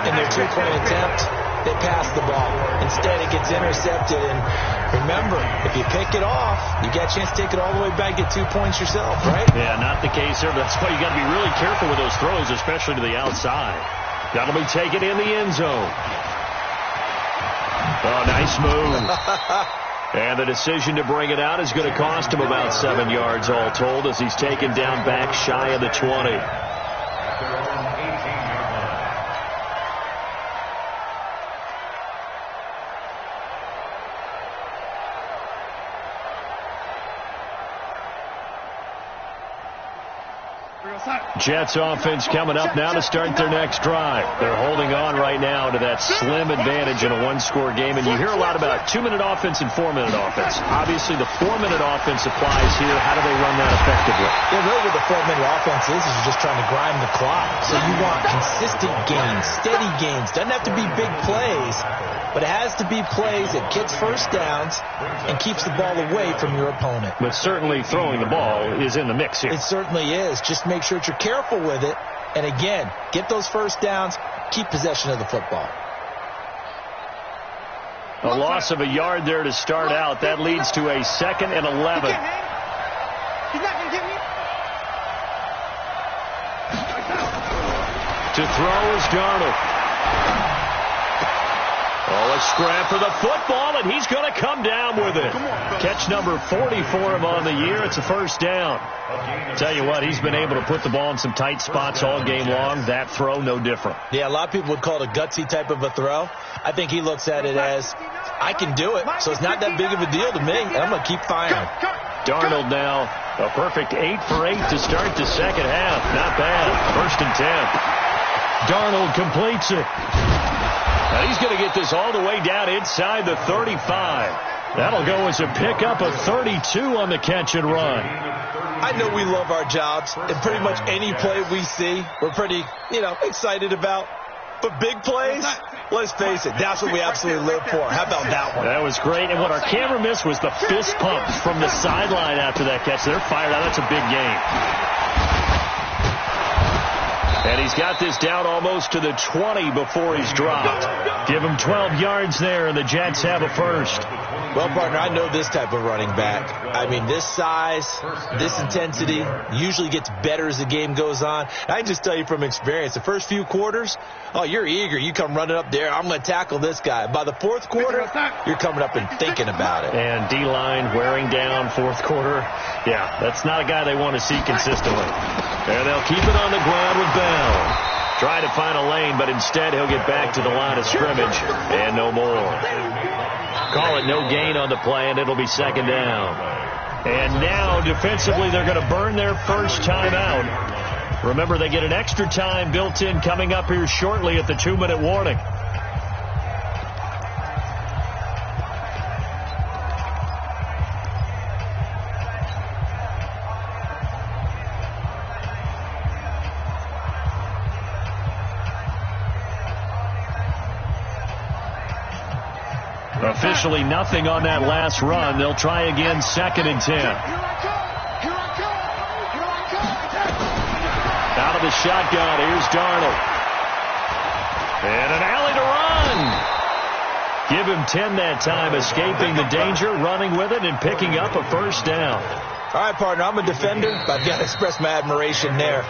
in their 2-point attempt, they pass the ball. Instead, it gets intercepted. And remember, if you pick it off, you got a chance to take it all the way back, get 2 points yourself, right? Yeah, not the case there. That's why you got to be really careful with those throws, especially to the outside. That'll be taken in the end zone. Oh, nice move. And the decision to bring it out is going to cost him about 7 yards all told as he's taken down back shy of the 20. Jets offense coming up now to start their next drive. They're holding on right now to that slim advantage in a 1-score game. And you hear a lot about 2-minute offense and 4-minute offense. Obviously, the 4-minute offense applies here. How do they run that effectively? Yeah, really what the 4-minute offense is you're just trying to grind the clock. So you want consistent gains, steady gains. Doesn't have to be big plays, but it has to be plays that gets first downs and keeps the ball away from your opponent. But certainly throwing the ball is in the mix here. It certainly is. Just make sure that you're careful with it. And again, get those first downs, keep possession of the football. A loss of a yard there to start out. That leads to a 2nd and 11. He's not going to get me. To throw is Darnold. Oh, a scrap for the football, and he's going to come down with it. Catch number 40 for him on the year. It's a first down. Tell you what, he's been able to put the ball in some tight spots all game long. That throw, no different. Yeah, a lot of people would call it a gutsy type of a throw. I think he looks at it as, I can do it, so it's not that big of a deal to me, and I'm going to keep firing. Darnold now, a perfect 8 for 8 to start the second half. Not bad. First and 10. Darnold completes it. Now he's going to get this all the way down inside the 35. That'll go as a pickup of 32 on the catch and run. I know we love our jobs, and pretty much any play we see, we're pretty, excited about. But big plays, let's face it, that's what we absolutely live for. How about that one? That was great. And what our camera missed was the fist pump from the sideline after that catch. They're fired out. That's a big game. And he's got this down almost to the 20 before he's dropped. Give him 12 yards there, and the Jets have a first. Well, partner, I know this type of running back. I mean, this size, this intensity usually gets better as the game goes on. I can just tell you from experience, the first few quarters, oh, you're eager. You come running up there, I'm going to tackle this guy. By the fourth quarter, you're coming up and thinking about it. And D-line wearing down fourth quarter. Yeah, that's not a guy they want to see consistently. And they'll keep it on the ground with Bell. Try to find a lane, but instead he'll get back to the line of scrimmage and no more. Call it no gain on the play, and it'll be second down. And now, defensively, they're going to burn their first timeout. Remember, they get an extra time built in coming up here shortly at the 2-minute warning. Officially nothing on that last run. They'll try again, 2nd and 10. Out of the shotgun, here's Darnold. And an alley to run. Give him 10 that time, escaping the danger, running with it, and picking up a first down. All right, partner, I'm a defender, but I've got to express my admiration there.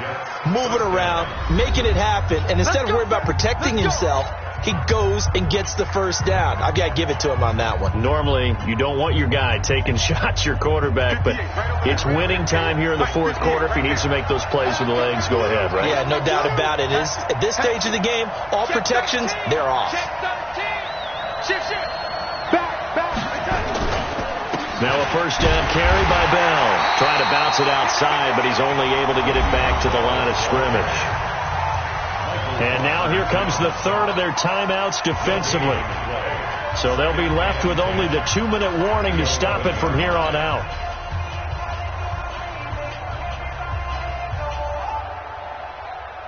Moving around, making it happen, and instead of worrying about protecting himself, he goes and gets the first down. I've got to give it to him on that one. Normally, you don't want your guy taking shots, your quarterback, but it's winning time here in the fourth quarter. If he needs to make those plays with the legs, go ahead, right? Yeah, no doubt about it. At this stage of the game, all protections, they're off. Now a first down carry by Bell. Trying to bounce it outside, but he's only able to get it back to the line of scrimmage. And now here comes the third of their timeouts defensively. So they'll be left with only the 2-minute warning to stop it from here on out.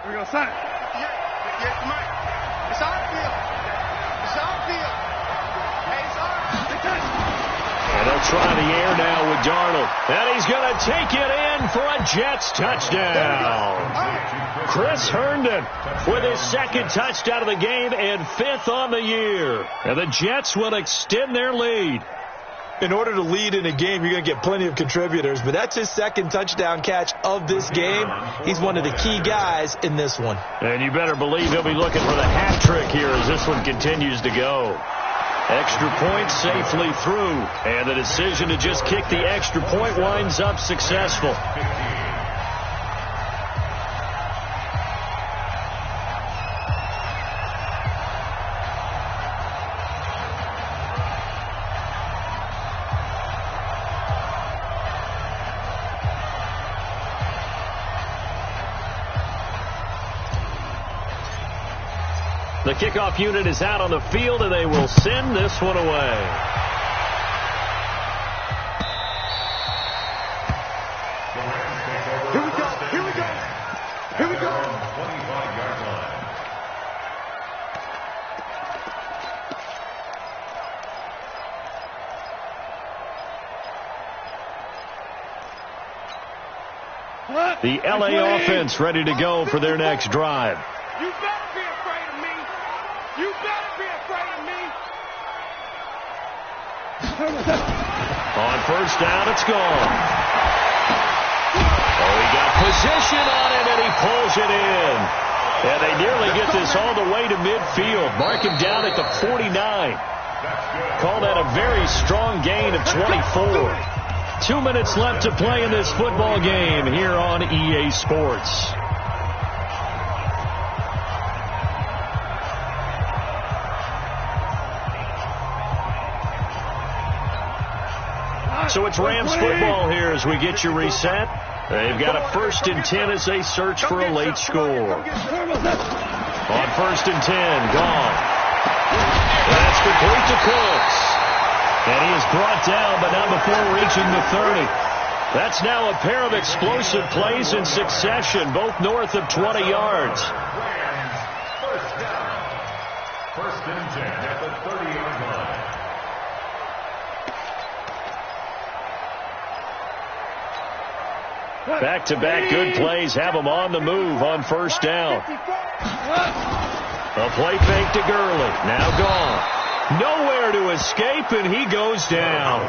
Here we go, son. It's our field. It's our field. Hey, it's our. And they'll try the air now with Darnold. And he's going to take it in for a Jets touchdown. Chris Herndon with his 2nd touchdown of the game and 5th on the year. And the Jets will extend their lead. In order to lead in a game, you're going to get plenty of contributors, but that's his 2nd touchdown catch of this game. He's one of the key guys in this one. And you better believe he'll be looking for the hat trick here as this one continues to go. Extra point safely through, and the decision to just kick the extra point winds up successful. The kickoff unit is out on the field, and they will send this one away. Here we go. Here we go. Here we go. 25-yard line. The LA offense ready to go for their next drive. You better be afraid of me. You better be afraid of me. On first down, it's gone. Oh, he got position on it, and he pulls it in. And they nearly get this all the way to midfield. Mark him down at the 49. Call that a very strong gain of 24. 2 minutes left to play in this football game here on EA Sports. So it's Rams football here as we get you reset. They've got a 1st and 10 as they search for a late score. On 1st and 10, gone. That's complete to Cooks. And he is brought down, but not before reaching the 30. That's now a pair of explosive plays in succession, both north of 20 yards. Rams, first down. 1st and 10 at the 30-yard line. Back-to-back good plays have them on the move on first down. A play fake to Gurley. Now gone. Nowhere to escape, and he goes down.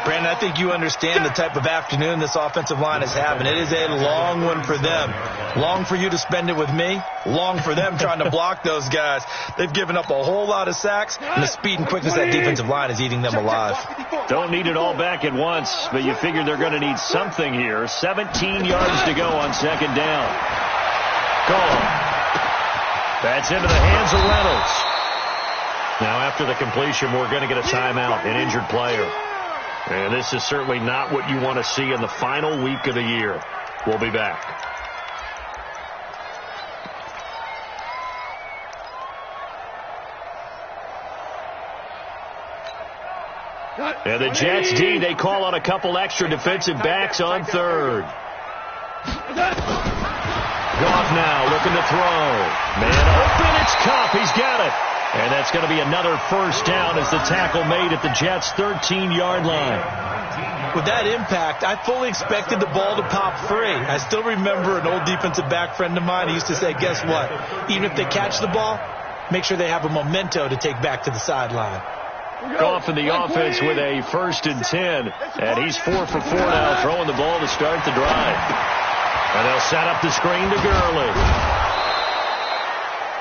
Brandon, I think you understand the type of afternoon this offensive line is having. It is a long one for them. Long for you to spend it with me. Long for them trying to block those guys. They've given up a whole lot of sacks, and the speed and quickness of that defensive line is eating them alive. Don't need it all back at once, but you figure they're going to need something here. 17 yards to go on second down. Gone. That's into the hands of Reynolds. Now, after the completion, we're going to get a timeout, an injured player. And this is certainly not what you want to see in the final week of the year. We'll be back. And the Jets D, they call on a couple extra defensive backs on third. Goff now looking to throw. Man open, it's Kupp. He's got it. And that's going to be another first down as the tackle made at the Jets' 13-yard line. With that impact, I fully expected the ball to pop free. I still remember an old defensive back friend of mine. He used to say, guess what? Even if they catch the ball, make sure they have a memento to take back to the sideline. Goff in the offense with a 1st and 10. And he's 4 for 4 now, throwing the ball to start the drive. And they'll set up the screen to Gurley.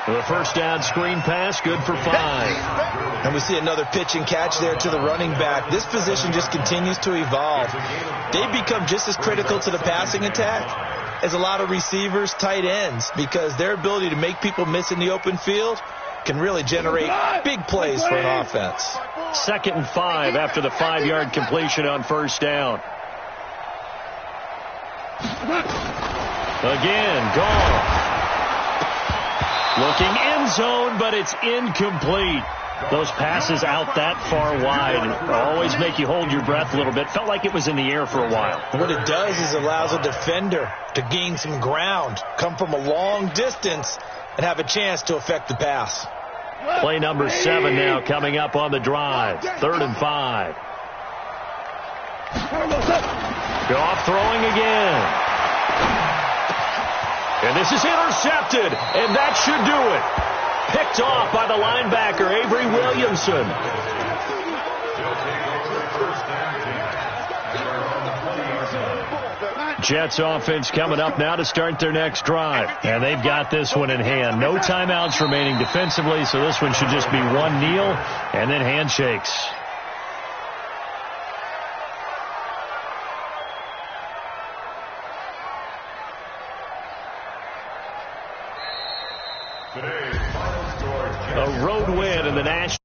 The first down screen pass, good for 5. And we see another pitch and catch there to the running back. This position just continues to evolve. They've become just as critical to the passing attack as a lot of receivers, tight ends, because their ability to make people miss in the open field can really generate big plays for an offense. 2nd and 5 after the 5-yard completion on first down. Again, Goff. Looking end zone, but it's incomplete. Those passes out that far wide always make you hold your breath a little bit. Felt like it was in the air for a while. And what it does is allows a defender to gain some ground, come from a long distance, and have a chance to affect the pass. Play number 7 now coming up on the drive. 3rd and 5. Goff throwing again. And this is intercepted, and that should do it. Picked off by the linebacker, Avery Williamson. Jets offense coming up now to start their next drive. And they've got this one in hand. No timeouts remaining defensively, so this one should just be one kneel and then handshakes. A road win in the National